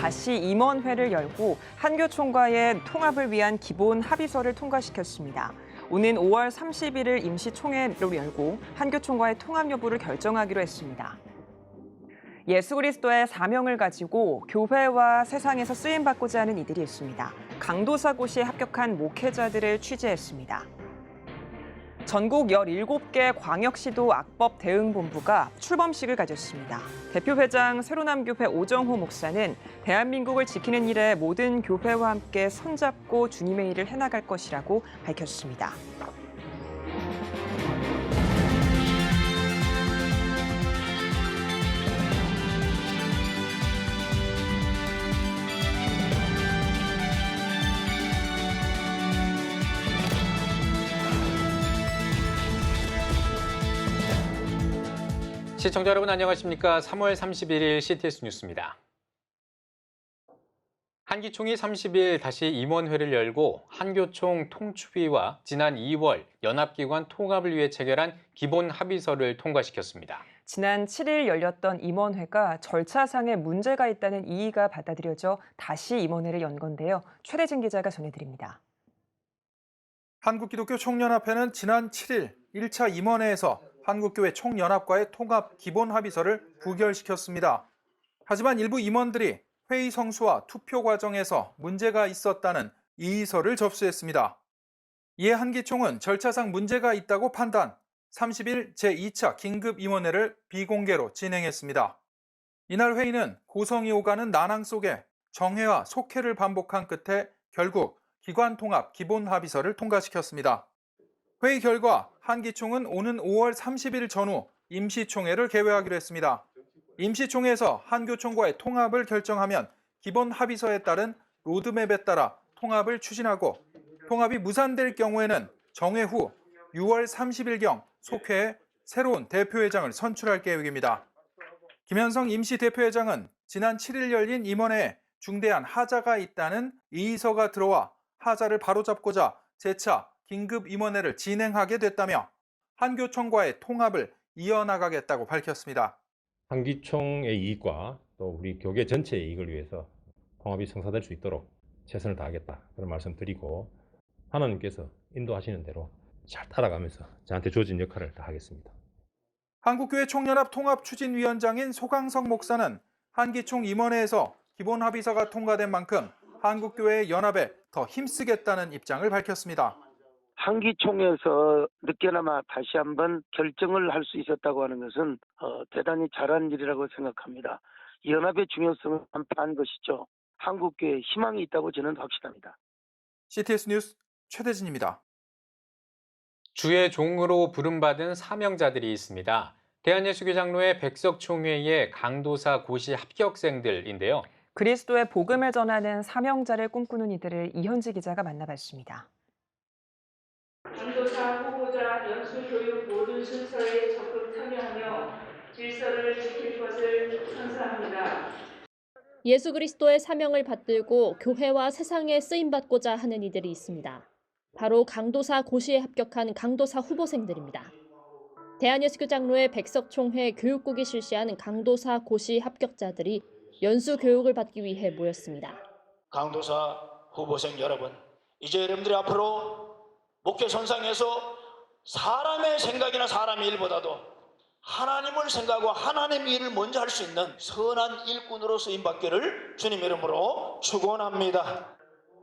다시 임원회를 열고 한교총과의 통합을 위한 기본 합의서를 통과시켰습니다. 오는 5월 31일 임시총회로 열고 한교총과의 통합 여부를 결정하기로 했습니다. 예수 그리스도의 사명을 가지고 교회와 세상에서 쓰임받고자 하는 이들이 있습니다. 강도사고시에 합격한 목회자들을 취재했습니다. 전국 17개 광역시도 악법 대응본부가 출범식을 가졌습니다. 대표회장 세로남교회 오정호 목사는 대한민국을 지키는 일에 모든 교회와 함께 손잡고 주님의 일을 해나갈 것이라고 밝혔습니다. 시청자 여러분 안녕하십니까? 3월 31일 CTS 뉴스입니다. 한기총이 30일 다시 임원회를 열고 한교총 통추위와 지난 2월 연합기관 통합을 위해 체결한 기본 합의서를 통과시켰습니다. 지난 7일 열렸던 임원회가 절차상에 문제가 있다는 이의가 받아들여져 다시 임원회를 연 건데요. 최대진 기자가 전해드립니다. 한국기독교 총연합회는 지난 7일 1차 임원회에서 한국교회 총연합과의 통합 기본 합의서를 부결시켰습니다. 하지만 일부 임원들이 회의 성수와 투표 과정에서 문제가 있었다는 이의서를 접수했습니다. 이에 한기총은 절차상 문제가 있다고 판단, 30일 제2차 긴급임원회를 비공개로 진행했습니다. 이날 회의는 고성이 오가는 난항 속에 정회와 속회를 반복한 끝에 결국 기관통합 기본 합의서를 통과시켰습니다. 회의 결과 한기총은 오는 5월 30일 전후 임시총회를 개회하기로 했습니다. 임시총회에서 한교총과의 통합을 결정하면 기본 합의서에 따른 로드맵에 따라 통합을 추진하고 통합이 무산될 경우에는 정회 후 6월 30일경 속회에 새로운 대표회장을 선출할 계획입니다. 김현성 임시대표회장은 지난 7일 열린 임원회에 중대한 하자가 있다는 이의서가 들어와 하자를 바로잡고자 재차 긴급임원회를 진행하게 됐다며 한교총과의 통합을 이어나가겠다고 밝혔습니다. 한기총의 이익과 또 우리 교계 전체의 이익을 위해서 통합이 성사될 수 있도록 최선을 다하겠다 그런 말씀드리고 하나님께서 인도하시는 대로 잘 따라가면서 저한테 주어진 역할을 다하겠습니다. 한국교회 총연합 통합추진위원장인 소강석 목사는 한기총 임원회에서 기본 합의서가 통과된 만큼 한국교회의 연합에 더 힘쓰겠다는 입장을 밝혔습니다. 한기총에서 늦게나마 다시 한번 결정을 할 수 있었다고 하는 것은 대단히 잘한 일이라고 생각합니다. 연합의 중요성을 간파한 것이죠. 한국교회에 희망이 있다고 저는 확신합니다. CTS 뉴스 최대진입니다. 주의 종으로 부름받은 사명자들이 있습니다. 대한예수교 장로회 백석총회의 강도사 고시 합격생들인데요. 그리스도의 복음을 전하는 사명자를 꿈꾸는 이들을 이현지 기자가 만나봤습니다. 강도사, 후보자, 연수교육 모든 순서에 적극 참여하며 질서를 지킬 것을 선서합니다. 예수 그리스도의 사명을 받들고 교회와 세상에 쓰임받고자 하는 이들이 있습니다. 바로 강도사 고시에 합격한 강도사 후보생들입니다. 대한예수교 장로회 백석총회 교육국이 실시한 강도사 고시 합격자들이 연수 교육을 받기 위해 모였습니다. 강도사 후보생 여러분, 이제 여러분들이 앞으로 목회 선상에서 사람의 생각이나 사람의 일보다도 하나님을 생각하고 하나님의 일을 먼저 할 수 있는 선한 일꾼으로 쓰임받기를 주님 이름으로 축원합니다.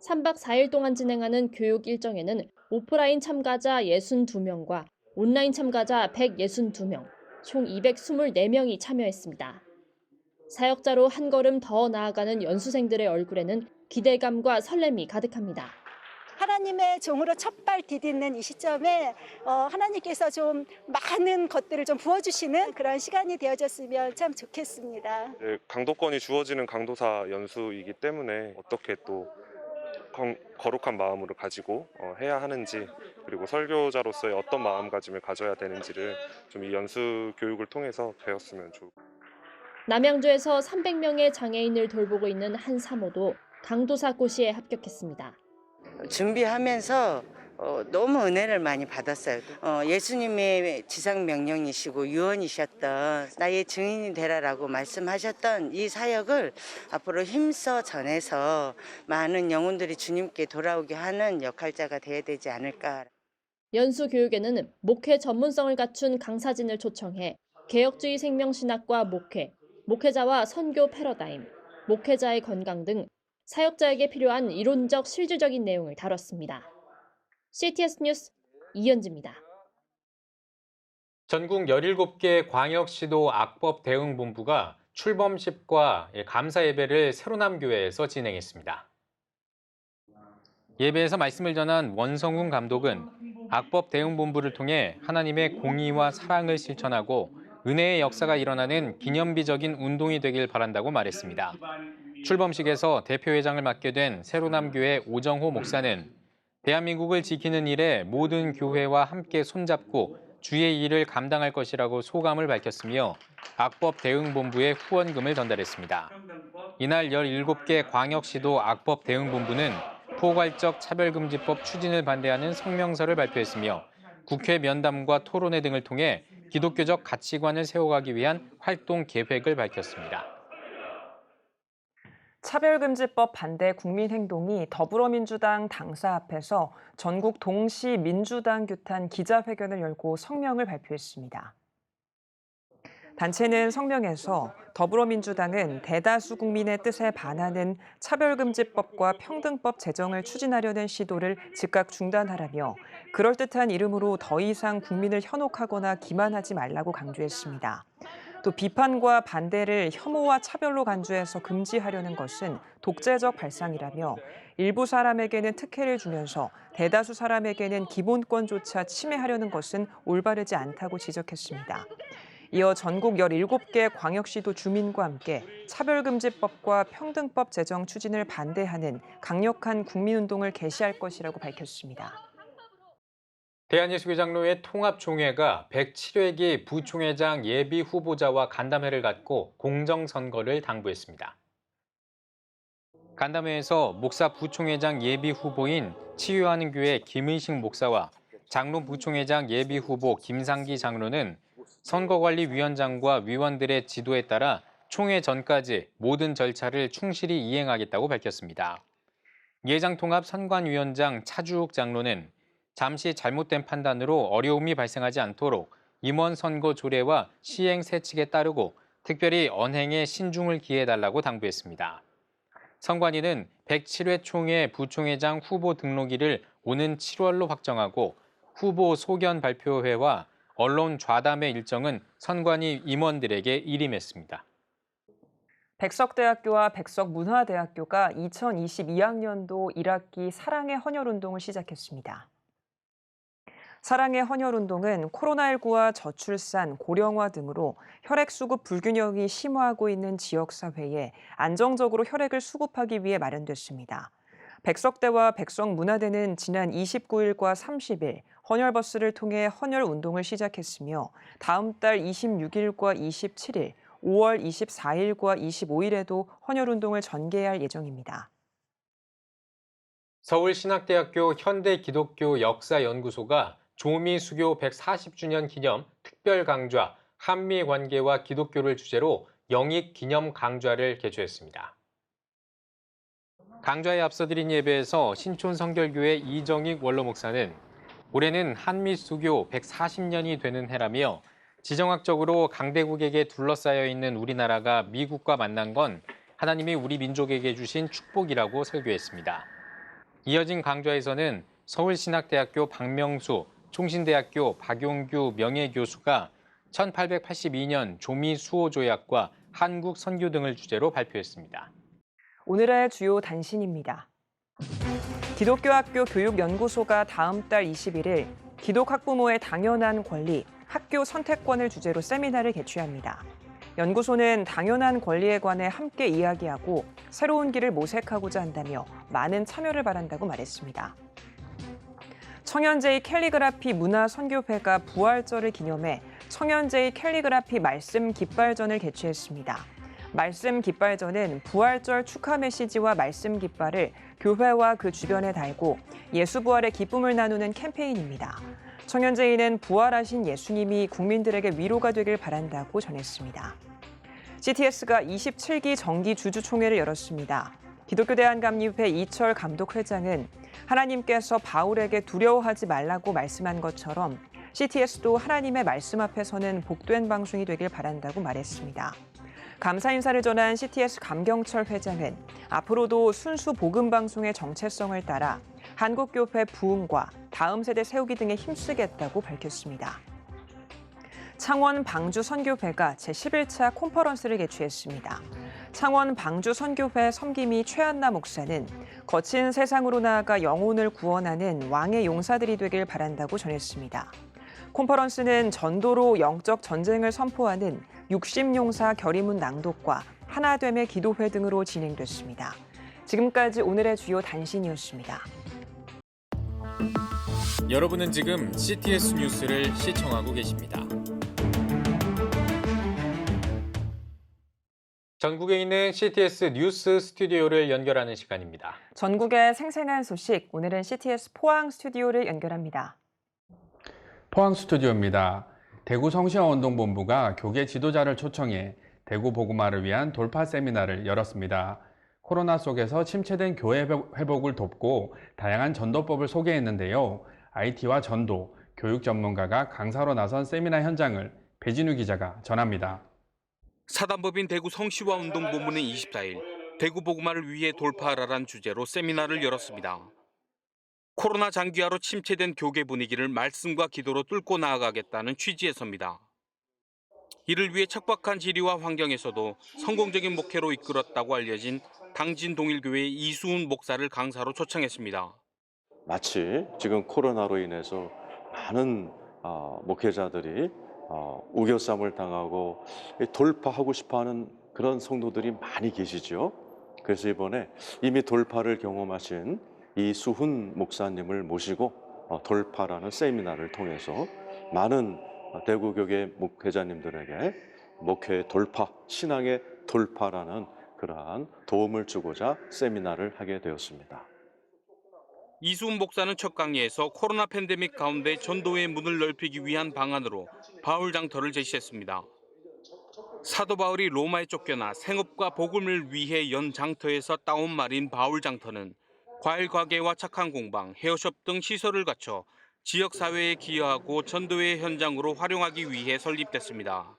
3박 4일 동안 진행하는 교육 일정에는 오프라인 참가자 62명과 온라인 참가자 162명, 총 224명이 참여했습니다. 사역자로 한 걸음 더 나아가는 연수생들의 얼굴에는 기대감과 설렘이 가득합니다. 하나님의 종으로 첫발 디딛는 이 시점에 하나님께서 좀 많은 것들을 좀 부어주시는 그런 시간이 되어졌으면 참 좋겠습니다. 강도권이 주어지는 강도사 연수이기 때문에 어떻게 또 거룩한 마음으로 가지고 해야 하는지, 그리고 설교자로서의 어떤 마음가짐을 가져야 되는지를 좀 이 연수 교육을 통해서 배웠으면 좋겠습니다. 남양주에서 300명의 장애인을 돌보고 있는 한 사모도 강도사 고시에 합격했습니다. 준비하면서 너무 은혜를 많이 받았어요. 예수님의 지상 명령이시고 유언이셨던 나의 증인이 되라라고 말씀하셨던 이 사역을 앞으로 힘써 전해서 많은 영혼들이 주님께 돌아오게 하는 역할자가 되어야 되지 않을까. 연수교육에는 목회 전문성을 갖춘 강사진을 초청해 개혁주의 생명신학과 목회, 목회자와 선교 패러다임, 목회자의 건강 등 사역자에게 필요한 이론적 실질적인 내용을 다뤘습니다. CTS 뉴스 이현지입니다. 전국 17개 광역시도 악법대응본부가 출범식과 감사 예배를 세로남교회에서 진행했습니다. 예배에서 말씀을 전한 원성훈 감독은 악법대응본부를 통해 하나님의 공의와 사랑을 실천하고 은혜의 역사가 일어나는 기념비적인 운동이 되길 바란다고 말했습니다. 출범식에서 대표회장을 맡게 된 세로남교회 오정호 목사는 대한민국을 지키는 일에 모든 교회와 함께 손잡고 주의 일을 감당할 것이라고 소감을 밝혔으며 악법대응본부에 후원금을 전달했습니다. 이날 17개 광역시도 악법대응본부는 포괄적 차별금지법 추진을 반대하는 성명서를 발표했으며 국회 면담과 토론회 등을 통해 기독교적 가치관을 세워가기 위한 활동 계획을 밝혔습니다. 차별금지법 반대 국민행동이 더불어민주당 당사 앞에서 전국 동시 민주당 규탄 기자회견을 열고 성명을 발표했습니다. 단체는 성명에서 더불어민주당은 대다수 국민의 뜻에 반하는 차별금지법과 평등법 제정을 추진하려는 시도를 즉각 중단하라며 그럴듯한 이름으로 더 이상 국민을 현혹하거나 기만하지 말라고 강조했습니다. 또 비판과 반대를 혐오와 차별로 간주해서 금지하려는 것은 독재적 발상이라며 일부 사람에게는 특혜를 주면서 대다수 사람에게는 기본권조차 침해하려는 것은 올바르지 않다고 지적했습니다. 이어 전국 17개 광역시도 주민과 함께 차별금지법과 평등법 제정 추진을 반대하는 강력한 국민운동을 개시할 것이라고 밝혔습니다. 대한예수교장로회 통합총회가 107회기 부총회장 예비 후보자와 간담회를 갖고 공정선거를 당부했습니다. 간담회에서 목사 부총회장 예비 후보인 치유하는 교회 김의식 목사와 장로 부총회장 예비 후보 김상기 장로는 선거관리위원장과 위원들의 지도에 따라 총회 전까지 모든 절차를 충실히 이행하겠다고 밝혔습니다. 예장통합 선관위원장 차주욱 장로는 잠시 잘못된 판단으로 어려움이 발생하지 않도록 임원 선거 조례와 시행 세칙에 따르고 특별히 언행에 신중을 기해달라고 당부했습니다. 선관위는 107회 총회 부총회장 후보 등록일을 오는 7월로 확정하고 후보 소견 발표회와 언론 좌담회 일정은 선관위 임원들에게 일임했습니다. 백석대학교와 백석문화대학교가 2022학년도 1학기 사랑의 헌혈운동을 시작했습니다. 사랑의 헌혈운동은 코로나19와 저출산, 고령화 등으로 혈액수급 불균형이 심화하고 있는 지역사회에 안정적으로 혈액을 수급하기 위해 마련됐습니다. 백석대와 백석문화대는 지난 29일과 30일 헌혈버스를 통해 헌혈운동을 시작했으며 다음 달 26일과 27일, 5월 24일과 25일에도 헌혈운동을 전개할 예정입니다. 서울신학대학교 현대기독교역사연구소가 조미수교 140주년 기념 특별강좌 한미관계와 기독교를 주제로 영익기념 강좌를 개최했습니다. 강좌에 앞서 드린 예배에서 신촌성결교회 이정익 원로목사는 올해는 한미수교 140년이 되는 해라며 지정학적으로 강대국에게 둘러싸여 있는 우리나라가 미국과 만난 건 하나님이 우리 민족에게 주신 축복이라고 설교했습니다. 이어진 강좌에서는 서울신학대학교 박명수, 총신대학교 박용규 명예교수가 1882년 조미수호조약과 한국 선교 등을 주제로 발표했습니다. 오늘의 주요 단신입니다. 기독교학교 교육연구소가 다음 달 21일 기독학부모의 당연한 권리, 학교 선택권을 주제로 세미나를 개최합니다. 연구소는 당연한 권리에 관해 함께 이야기하고 새로운 길을 모색하고자 한다며 많은 참여를 바란다고 말했습니다. 청년제이 캘리그라피 문화선교회가 부활절을 기념해 청년제이 캘리그라피 말씀 깃발전을 개최했습니다. 말씀 깃발전은 부활절 축하 메시지와 말씀 깃발을 교회와 그 주변에 달고 예수 부활의 기쁨을 나누는 캠페인입니다. 청년제인은 부활하신 예수님이 국민들에게 위로가 되길 바란다고 전했습니다. CTS가 27기 정기 주주총회를 열었습니다. 기독교대한감리회 이철 감독회장은 하나님께서 바울에게 두려워하지 말라고 말씀한 것처럼 CTS도 하나님의 말씀 앞에서는 복된 방송이 되길 바란다고 말했습니다. 감사 인사를 전한 CTS 감경철 회장은 앞으로도 순수 복음 방송의 정체성을 따라 한국교회 부흥과 다음 세대 세우기 등에 힘쓰겠다고 밝혔습니다. 창원 방주 선교회가 제11차 콘퍼런스를 개최했습니다. 창원 방주 선교회 섬김이 최한나 목사는 거친 세상으로 나아가 영혼을 구원하는 왕의 용사들이 되길 바란다고 전했습니다. 콘퍼런스는 전도로 영적 전쟁을 선포하는 60용사 결의문 낭독과 하나됨의 기도회 등으로 진행됐습니다. 지금까지 오늘의 주요 단신이었습니다. 여러분은 지금 CTS 뉴스를 시청하고 계십니다. 전국에 있는 CTS 뉴스 스튜디오를 연결하는 시간입니다. 전국의 생생한 소식, 오늘은 CTS 포항 스튜디오를 연결합니다. 포항 스튜디오입니다. 대구 성시화운동본부가 교계 지도자를 초청해 대구 복음화를 위한 돌파 세미나를 열었습니다. 코로나 속에서 침체된 교회 회복을 돕고 다양한 전도법을 소개했는데요. IT와 전도, 교육 전문가가 강사로 나선 세미나 현장을 배진우 기자가 전합니다. 사단법인 대구 성시화운동본부는 24일 대구 복음화를 위해 돌파하라란 주제로 세미나를 열었습니다. 코로나 장기화로 침체된 교계 분위기를 말씀과 기도로 뚫고 나아가겠다는 취지에서입니다. 이를 위해 척박한 지리와 환경에서도 성공적인 목회로 이끌었다고 알려진 당진동일교회 이수훈 목사를 강사로 초청했습니다. 마치 지금 코로나로 인해서 많은 목회자들이 우겨쌈을 당하고 돌파하고 싶어하는 그런 성도들이 많이 계시죠. 그래서 이번에 이미 돌파를 경험하신 이수훈 목사님을 모시고 돌파라는 세미나를 통해서 많은 대구교계 목회자님들에게 목회 돌파, 신앙의 돌파라는 그러한 도움을 주고자 세미나를 하게 되었습니다. 이수훈 목사는 첫 강의에서 코로나 팬데믹 가운데 전도의 문을 넓히기 위한 방안으로 바울 장터를 제시했습니다. 사도 바울이 로마에 쫓겨나 생업과 복음을 위해 연 장터에서 따온 말인 바울 장터는 과일 가게와 착한 공방, 헤어숍 등 시설을 갖춰 지역 사회에 기여하고 전도의 현장으로 활용하기 위해 설립됐습니다.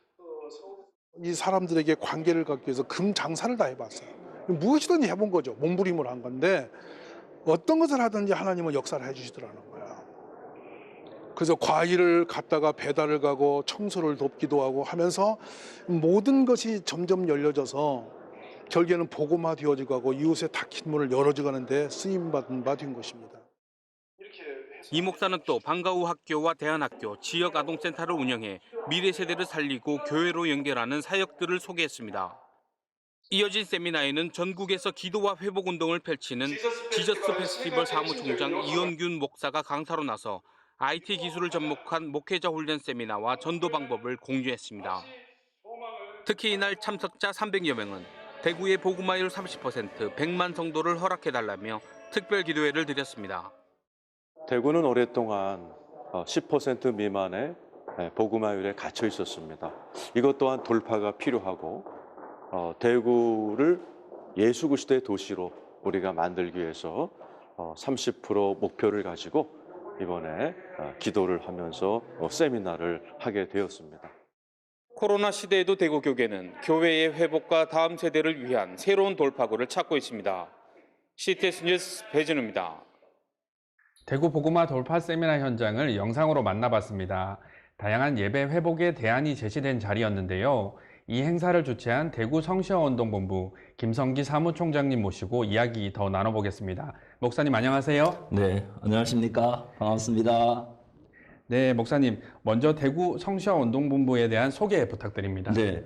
이 사람들에게 관계를 갖기 위해서 금장사를 다 해봤어요. 무엇이든지 해본 거죠. 몸부림을 한 건데 어떤 것을 하든지 하나님은 역사를 해주시더라는 거야. 그래서 과일을 갖다가 배달을 가고 청소를 돕기도 하고 하면서 모든 것이 점점 열려져서 결국에는 복음화 되어지고 하고 이웃의 닫힌 문을 열어져가는데 쓰임받은 바 된 것입니다. 이 목사는 또 방과 후 학교와 대안학교, 지역 아동센터를 운영해 미래 세대를 살리고 교회로 연결하는 사역들을 소개했습니다. 이어진 세미나에는 전국에서 기도와 회복 운동을 펼치는 지저스 페스티벌 사무총장 이원균 목사가 강사로 나서 IT 기술을 접목한 목회자 훈련 세미나와 전도 방법을 공유했습니다. 특히 이날 참석자 300여 명은 대구의 복음화율 30%, 100만 성도를 허락해달라며 특별 기도회를 드렸습니다. 대구는 오랫동안 10% 미만의 복음화율에 갇혀 있었습니다. 이것 또한 돌파가 필요하고 대구를 예수 그리스도의 도시로 우리가 만들기 위해서 30% 목표를 가지고 이번에 기도를 하면서 세미나를 하게 되었습니다. 코로나 시대에도 대구 교계는 교회의 회복과 다음 세대를 위한 새로운 돌파구를 찾고 있습니다. CTS 뉴스 배진우입니다. 대구 복음화 돌파 세미나 현장을 영상으로 만나봤습니다. 다양한 예배 회복에 대안이 제시된 자리였는데요. 이 행사를 주최한 대구 성시화운동본부 김성기 사무총장님 모시고 이야기 더 나눠보겠습니다. 목사님 안녕하세요. 네, 안녕하십니까. 반갑습니다. 네, 목사님 먼저 대구 성시화운동본부에 대한 소개 부탁드립니다. 네,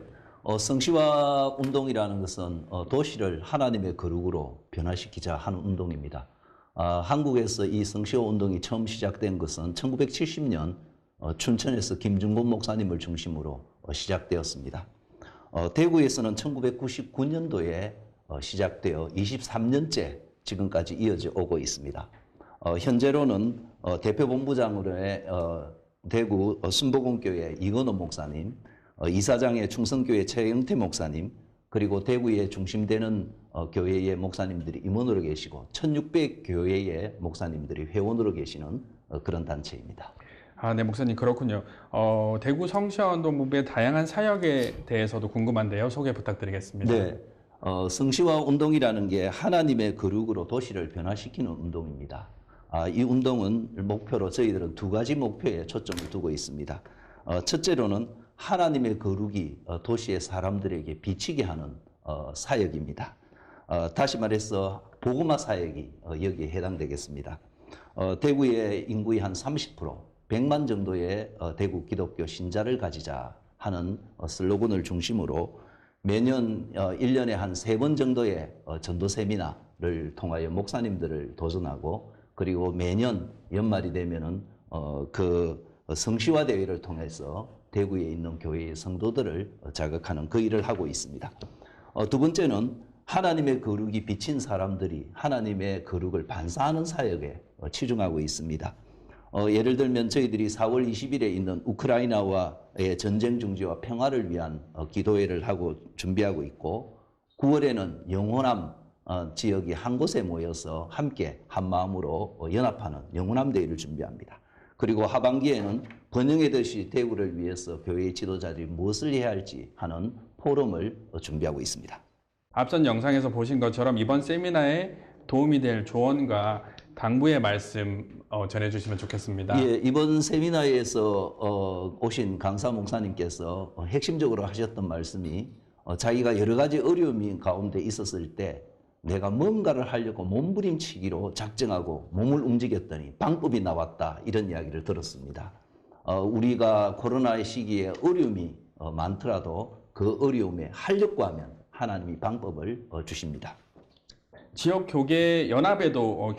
성시화 운동이라는 것은 도시를 하나님의 거룩으로 변화시키자 하는 운동입니다. 한국에서 이 성시화 운동이 처음 시작된 것은 1970년 춘천에서 김중곤 목사님을 중심으로 시작되었습니다. 대구에서는 1999년도에 시작되어 23년째 지금까지 이어져 오고 있습니다. 현재로는 대표본부장으로의 대구 순복음교회 이건호 목사님, 이사장의 충성교회 최영태 목사님, 그리고 대구에 중심되는 교회의 목사님들이 임원으로 계시고 1600교회의 목사님들이 회원으로 계시는 그런 단체입니다. 네, 목사님 그렇군요. 대구 성시화운동본부의 다양한 사역에 대해서도 궁금한데요. 소개 부탁드리겠습니다. 네, 성시화 운동이라는 게 하나님의 거룩으로 도시를 변화시키는 운동입니다. 이 운동은 목표로 저희들은 두 가지 목표에 초점을 두고 있습니다. 첫째로는 하나님의 거룩이 도시의 사람들에게 비치게 하는 사역입니다. 다시 말해서 복음화 사역이 여기에 해당되겠습니다. 대구의 인구의 한 30%, 100만 정도의 대구 기독교 신자를 가지자 하는 슬로건을 중심으로 매년 1년에 한 3번 정도의 전도 세미나를 통하여 목사님들을 도전하고, 그리고 매년 연말이 되면은 그 성시화 대회를 통해서 대구에 있는 교회의 성도들을 자극하는 그 일을 하고 있습니다. 두 번째는 하나님의 거룩이 비친 사람들이 하나님의 거룩을 반사하는 사역에 치중하고 있습니다. 예를 들면 저희들이 4월 20일에 있는 우크라이나와의 전쟁 중지와 평화를 위한 기도회를 하고 준비하고 있고, 9월에는 영호남 지역이 한 곳에 모여서 함께 한 마음으로 연합하는 영호남 대회를 준비합니다. 그리고 하반기에는 번영의 도시 대구를 위해서 교회의 지도자들이 무엇을 해야 할지 하는 포럼을 준비하고 있습니다. 앞선 영상에서 보신 것처럼 이번 세미나에 도움이 될 조언과 당부의 말씀 전해주시면 좋겠습니다. 예, 이번 세미나에서 오신 강사 목사님께서 핵심적으로 하셨던 말씀이 자기가 여러 가지 어려움이 가운데 있었을 때 내가 뭔가를 하려고 몸부림치기로 작정하고 몸을 움직였더니 방법이 나왔다, 이런 이야기를 들었습니다. 우리가 코로나의 시기에 어려움이 많더라도 그 어려움에 하려고 하면 하나님이 방법을 주십니다. 지역 교계 연합에도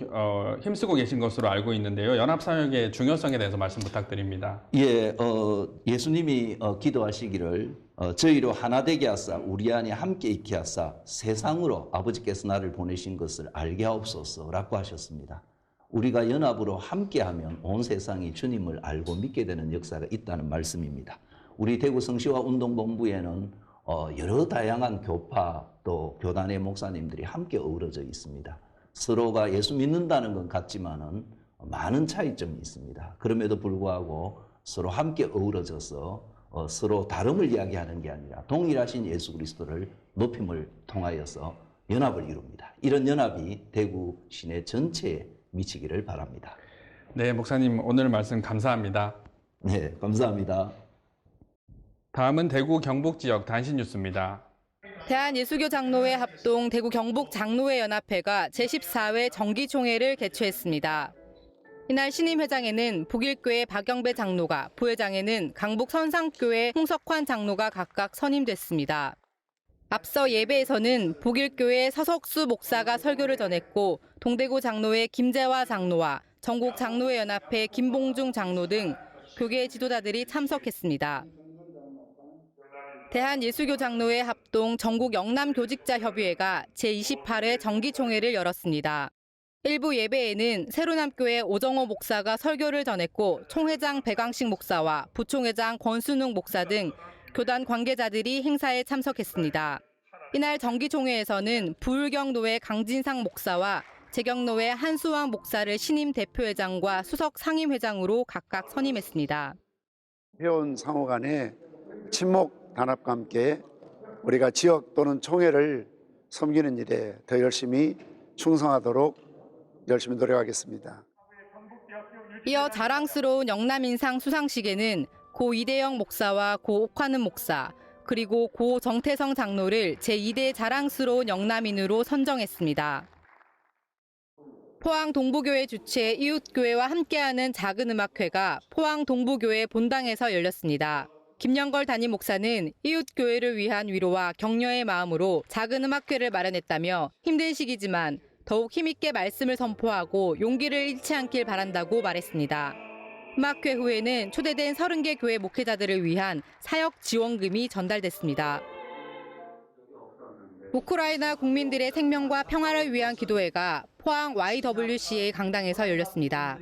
힘쓰고 계신 것으로 알고 있는데요. 연합 사역의 중요성에 대해서 말씀 부탁드립니다. 예, 예수님이 기도하시기를 저희로 하나 되게 하사 우리 안에 함께 있게 하사 세상으로 아버지께서 나를 보내신 것을 알게 하옵소서라고 하셨습니다. 우리가 연합으로 함께하면 온 세상이 주님을 알고 믿게 되는 역사가 있다는 말씀입니다. 우리 대구 성시화 운동본부에는 여러 다양한 교파 또 교단의 목사님들이 함께 어우러져 있습니다. 서로가 예수 믿는다는 건 같지만은 많은 차이점이 있습니다. 그럼에도 불구하고 서로 함께 어우러져서 서로 다름을 이야기하는 게 아니라 동일하신 예수 그리스도를 높임을 통하여서 연합을 이룹니다. 이런 연합이 대구 시내 전체에 미치기를 바랍니다. 네, 목사님 오늘 말씀 감사합니다. 네, 감사합니다. 다음은 대구 경북 지역 단신 뉴스입니다. 대한예수교 장로회 합동 대구 경북 장로회 연합회가 제14회 정기총회를 개최했습니다. 이날 신임회장에는 북일교회 박영배 장로가, 부회장에는 강북 선상교회 홍석환 장로가 각각 선임됐습니다. 앞서 예배에서는 북일교회 서석수 목사가 설교를 전했고, 동대구 장로회 김재화 장로와 전국 장로회 연합회 김봉중 장로 등 교계 지도자들이 참석했습니다. 대한예수교 장로회 합동 전국 영남교직자협의회가 제28회 정기총회를 열었습니다. 일부 예배에는 세로남교회 오정호 목사가 설교를 전했고, 총회장 백왕식 목사와 부총회장 권순웅 목사 등 교단 관계자들이 행사에 참석했습니다. 이날 정기총회에서는 부울경노회 강진상 목사와 재경노회 한수왕 목사를 신임 대표회장과 수석 상임회장으로 각각 선임했습니다. 회원 상호 간의 친목 단합과 함께 우리가 지역 또는 총회를 섬기는 일에 더 열심히 충성하도록 열심히 노력하겠습니다. 이어 자랑스러운 영남인상 수상식에는 고 이대영 목사와 고 옥화는 목사, 그리고 고 정태성 장로를 제2대 자랑스러운 영남인으로 선정했습니다. 포항 동부교회 주최 이웃교회와 함께하는 작은음악회가 포항 동부교회 본당에서 열렸습니다. 김영걸 담임 목사는 이웃교회를 위한 위로와 격려의 마음으로 작은음악회를 마련했다며 힘든 시기지만 더욱 힘있게 말씀을 선포하고 용기를 잃지 않길 바란다고 말했습니다. 음악회 후에는 초대된 30개 교회 목회자들을 위한 사역 지원금이 전달됐습니다. 우크라이나 국민들의 생명과 평화를 위한 기도회가 포항 YWCA 강당에서 열렸습니다.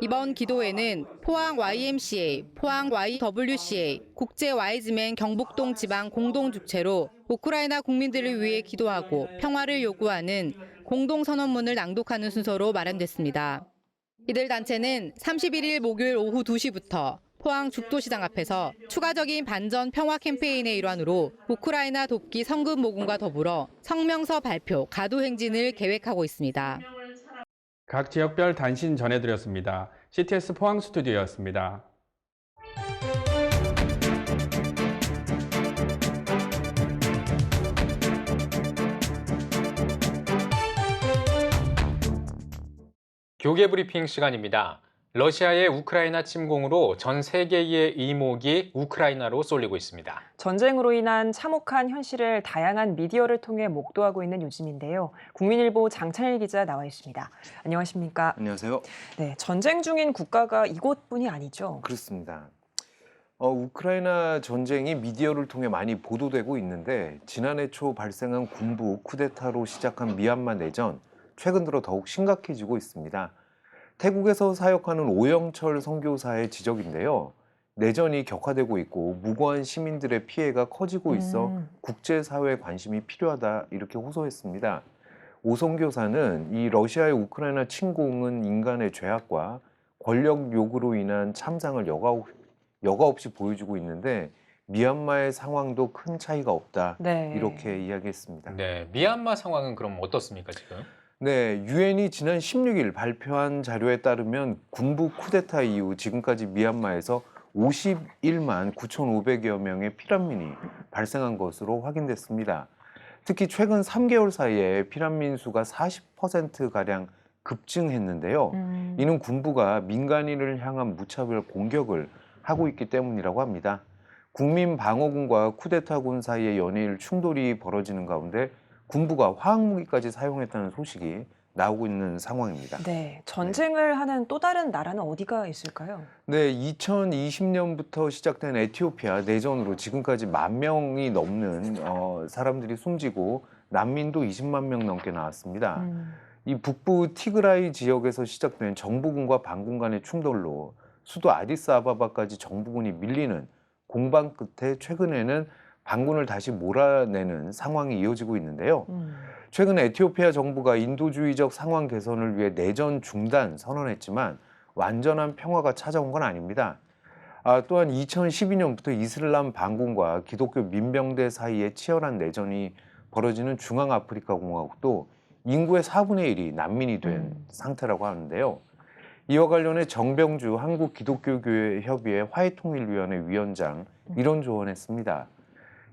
이번 기도회는 포항 YMCA, 포항 YWCA, 국제 와이즈맨 경북동 지방 공동 주최로 우크라이나 국민들을 위해 기도하고 평화를 요구하는 공동 선언문을 낭독하는 순서로 마련됐습니다. 이들 단체는 31일 목요일 오후 2시부터 포항 죽도시장 앞에서 추가적인 반전 평화 캠페인의 일환으로 우크라이나 돕기 성금 모금과 더불어 성명서 발표, 가도 행진을 계획하고 있습니다. 각 지역별 단신 전해드렸습니다. CTS 포항 스튜디오였습니다. 교계 브리핑 시간입니다. 러시아의 우크라이나 침공으로 전 세계의 이목이 우크라이나로 쏠리고 있습니다. 전쟁으로 인한 참혹한 현실을 다양한 미디어를 통해 목도하고 있는 요즘인데요. 국민일보 장찬일 기자 나와 있습니다. 안녕하십니까? 안녕하세요. 네, 전쟁 중인 국가가 이곳뿐이 아니죠. 그렇습니다. 우크라이나 전쟁이 미디어를 통해 많이 보도되고 있는데 지난해 초 발생한 군부 쿠데타로 시작한 미얀마 내전, 최근 들어 더욱 심각해지고 있습니다. 태국에서 사역하는 오영철 선교사의 지적인데요. 내전이 격화되고 있고 무고한 시민들의 피해가 커지고 있어 국제사회의 관심이 필요하다 이렇게 호소했습니다. 오 선교사는 이 러시아의 우크라이나 침공은 인간의 죄악과 권력 욕으로 인한 참상을 여과 없이 보여주고 있는데 미얀마의 상황도 큰 차이가 없다 이렇게 이야기했습니다. 네, 미얀마 상황은 그럼 어떻습니까 지금? 네, 유엔이 지난 16일 발표한 자료에 따르면 군부 쿠데타 이후 지금까지 미얀마에서 51만 9,500여 명의 피난민이 발생한 것으로 확인됐습니다. 특히 최근 3개월 사이에 피난민 수가 40%가량 급증했는데요. 이는 군부가 민간인을 향한 무차별 공격을 하고 있기 때문이라고 합니다. 국민방어군과 쿠데타군 사이의 연일 충돌이 벌어지는 가운데 군부가 화학무기까지 사용했다는 소식이 나오고 있는 상황입니다. 네, 전쟁을 하는 또 다른 나라는 어디가 있을까요? 네, 2020년부터 시작된 에티오피아 내전으로 지금까지 10,000명이 넘는 사람들이 숨지고 난민도 20만 명 넘게 나왔습니다. 이 북부 티그라이 지역에서 시작된 정부군과 반군 간의 충돌로 수도 아디스아바바까지 정부군이 밀리는 공방 끝에 최근에는 반군을 다시 몰아내는 상황이 이어지고 있는데요. 최근 에티오피아 정부가 인도주의적 상황 개선을 위해 내전 중단 선언했지만 완전한 평화가 찾아온 건 아닙니다. 또한 2012년부터 이슬람 반군과 기독교 민병대 사이에 치열한 내전이 벌어지는 중앙아프리카 공화국도 인구의 4분의 1이 난민이 된 상태라고 하는데요. 이와 관련해 정병주 한국기독교교회협의회 화해통일위원회 위원장 이런 조언했습니다.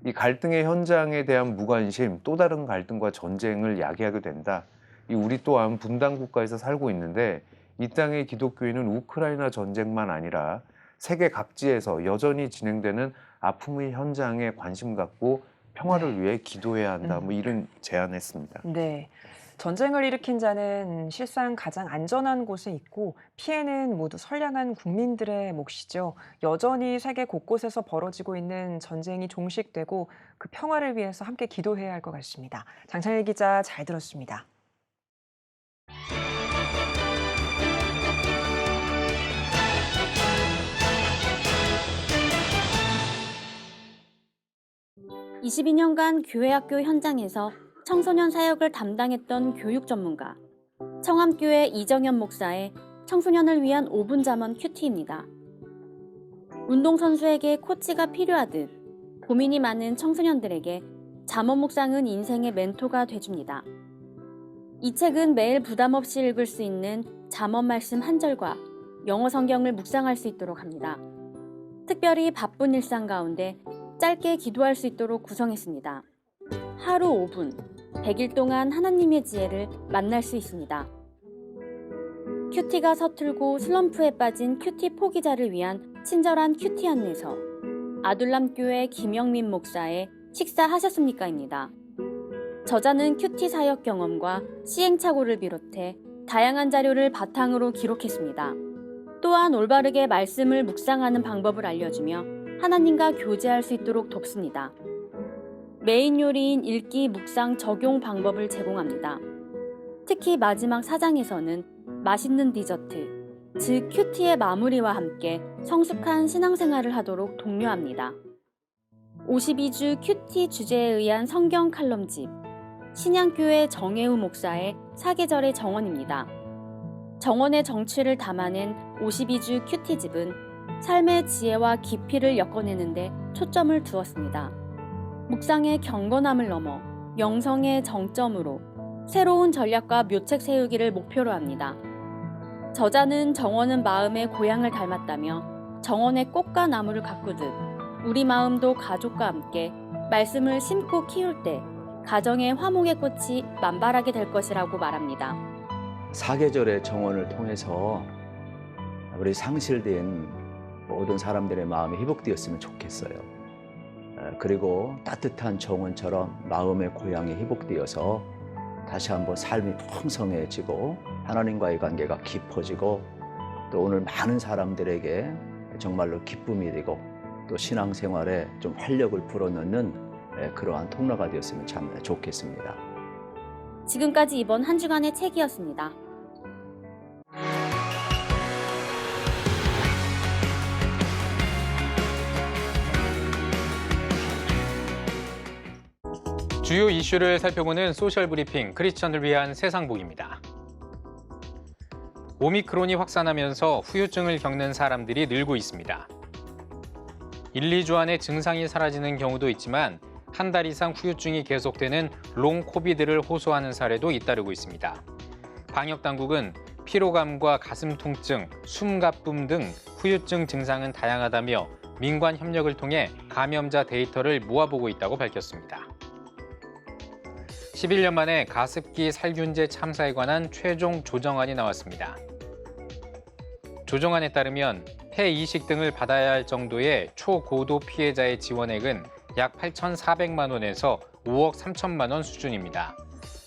이 갈등의 현장에 대한 무관심, 또 다른 갈등과 전쟁을 야기하게 된다. 우리 또한 분단 국가에서 살고 있는데 이 땅의 기독교인은 우크라이나 전쟁만 아니라 세계 각지에서 여전히 진행되는 아픔의 현장에 관심 갖고 평화를 위해 기도해야 한다. 이런 제안했습니다. 네. 전쟁을 일으킨 자는 실상 가장 안전한 곳에 있고 피해는 모두 선량한 국민들의 몫이죠. 여전히 세계 곳곳에서 벌어지고 있는 전쟁이 종식되고 그 평화를 위해서 함께 기도해야 할 것 같습니다. 장찬일 기자 잘 들었습니다. (22년간) 교회학교 현장에서 청소년 사역을 담당했던 교육 전문가, 청암교회 이정현 목사의 청소년을 위한 5분 잠언 큐티입니다. 운동선수에게 코치가 필요하듯 고민이 많은 청소년들에게 잠언 묵상은 인생의 멘토가 돼줍니다. 이 책은 매일 부담 없이 읽을 수 있는 잠언 말씀 한 절과 영어 성경을 묵상할 수 있도록 합니다. 특별히 바쁜 일상 가운데 짧게 기도할 수 있도록 구성했습니다. 하루 5분, 100일 동안 하나님의 지혜를 만날 수 있습니다. 큐티가 서툴고 슬럼프에 빠진 큐티 포기자를 위한 친절한 큐티 안내서, 아둘람교회 김영민 목사의 식사하셨습니까입니다. 저자는 큐티 사역 경험과 시행착오를 비롯해 다양한 자료를 바탕으로 기록했습니다. 또한 올바르게 말씀을 묵상하는 방법을 알려주며 하나님과 교제할 수 있도록 돕습니다. 메인 요리인 읽기 묵상 적용 방법을 제공합니다. 특히 마지막 4장에서는 맛있는 디저트, 즉 큐티의 마무리와 함께 성숙한 신앙생활을 하도록 독려합니다. 52주 큐티 주제에 의한 성경 칼럼집, 신양교회 정혜우 목사의 사계절의 정원입니다. 정원의 정취를 담아낸 52주 큐티집은 삶의 지혜와 깊이를 엮어내는 데 초점을 두었습니다. 묵상의 경건함을 넘어 영성의 정점으로 새로운 전략과 묘책 세우기를 목표로 합니다. 저자는 정원은 마음의 고향을 닮았다며 정원의 꽃과 나무를 가꾸듯 우리 마음도 가족과 함께 말씀을 심고 키울 때 가정의 화목의 꽃이 만발하게 될 것이라고 말합니다. 사계절의 정원을 통해서 우리 상실된 모든 사람들의 마음이 회복되었으면 좋겠어요. 그리고 따뜻한 정원처럼 마음의 고향이 회복되어서 다시 한번 삶이 풍성해지고 하나님과의 관계가 깊어지고 또 오늘 많은 사람들에게 정말로 기쁨이 되고 또 신앙생활에 좀 활력을 불어넣는 그러한 통로가 되었으면 참 좋겠습니다. 지금까지 이번 한 주간의 책이었습니다. 주요 이슈를 살펴보는 소셜 브리핑 크리스천을 위한 세상복입니다. 오미크론이 확산하면서 후유증을 겪는 사람들이 늘고 있습니다. 1, 2주 안에 증상이 사라지는 경우도 있지만 한 달 이상 후유증이 계속되는 롱 코비드를 호소하는 사례도 잇따르고 있습니다. 방역당국은 피로감과 가슴 통증, 숨가쁨 등 후유증 증상은 다양하다며 민관 협력을 통해 감염자 데이터를 모아보고 있다고 밝혔습니다. 11년 만에 가습기 살균제 참사에 관한 최종 조정안이 나왔습니다. 조정안에 따르면 폐 이식 등을 받아야 할 정도의 초고도 피해자의 지원액은 약 8,400만 원에서 5억 3천만 원 수준입니다.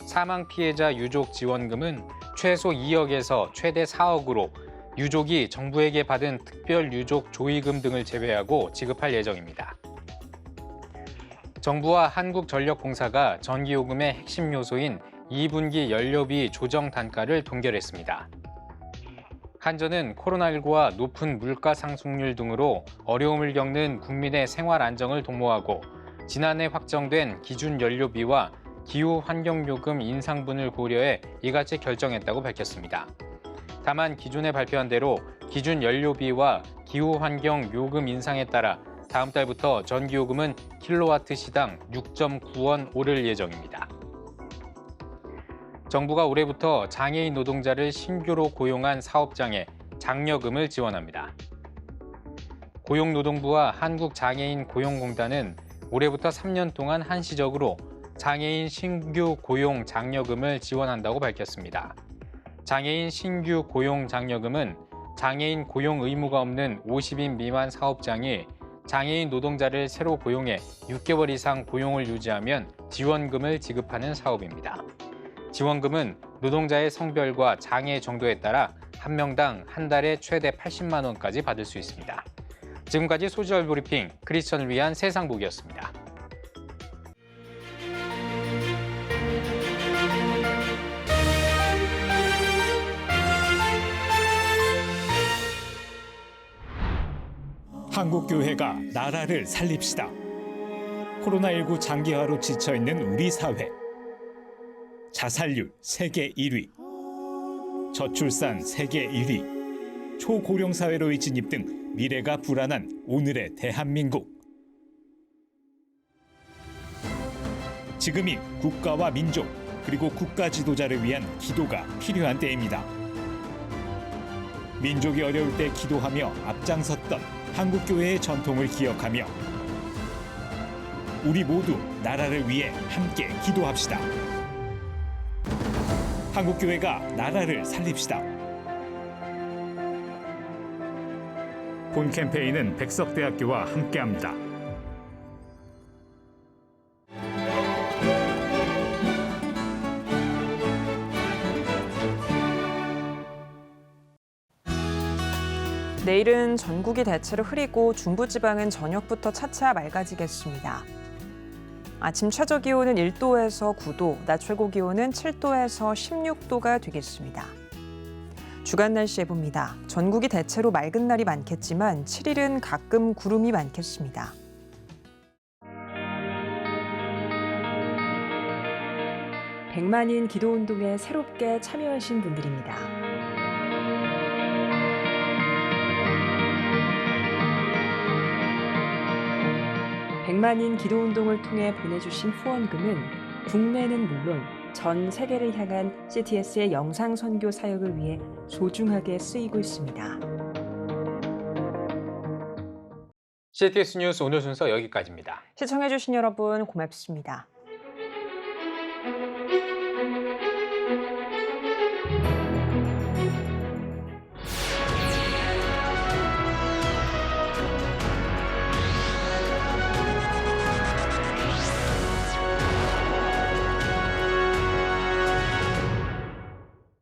사망 피해자 유족 지원금은 최소 2억에서 최대 4억으로 유족이 정부에게 받은 특별 유족 조의금 등을 제외하고 지급할 예정입니다. 정부와 한국전력공사가 전기요금의 핵심 요소인 2분기 연료비 조정 단가를 동결했습니다. 한전은 코로나19와 높은 물가 상승률 등으로 어려움을 겪는 국민의 생활 안정을 도모하고 지난해 확정된 기준 연료비와 기후 환경요금 인상분을 고려해 이같이 결정했다고 밝혔습니다. 다만 기존에 발표한 대로 기준 연료비와 기후 환경 요금 인상에 따라 다음 달부터 전기요금은 킬로와트 시당 6.9원 오를 예정입니다. 정부가 올해부터 장애인 노동자를 신규로 고용한 사업장에 장려금을 지원합니다. 고용노동부와 한국장애인 고용공단은 올해부터 3년 동안 한시적으로 장애인 신규 고용 장려금을 지원한다고 밝혔습니다. 장애인 신규 고용 장려금은 장애인 고용 의무가 없는 50인 미만 사업장이 장애인 노동자를 새로 고용해 6개월 이상 고용을 유지하면 지원금을 지급하는 사업입니다. 지원금은 노동자의 성별과 장애 정도에 따라 한 명당 한 달에 최대 80만 원까지 받을 수 있습니다. 지금까지 소셜 브리핑 크리스천을 위한 세상복이었습니다. 한국교회가 나라를 살립시다. 코로나19 장기화로 지쳐있는 우리 사회. 자살률 세계 1위, 저출산 세계 1위, 초고령 사회로의 진입 등 미래가 불안한 오늘의 대한민국. 지금이 국가와 민족 그리고 국가 지도자를 위한 기도가 필요한 때입니다. 민족이 어려울 때 기도하며 앞장섰던 한국교회의 전통을 기억하며 우리 모두 나라를 위해 함께 기도합시다. 한국교회가 나라를 살립시다. 본 캠페인은 백석대학교와 함께합니다. 내일은 전국이 대체로 흐리고 중부지방은 저녁부터 차차 맑아지겠습니다. 아침 최저 기온은 1도에서 9도, 낮 최고 기온은 7도에서 16도가 되겠습니다. 주간 날씨 예보입니다. 전국이 대체로 맑은 날이 많겠지만 7일은 가끔 구름이 많겠습니다. 백만인 기도운동에 새롭게 참여하신 분들입니다. 백만인 기도운동을 통해 보내주신 후원금은 국내는 물론 전 세계를 향한 CTS의 영상 선교 사역을 위해 소중하게 쓰이고 있습니다. CTS 뉴스 오늘 순서 여기까지입니다. 시청해주신 여러분 고맙습니다.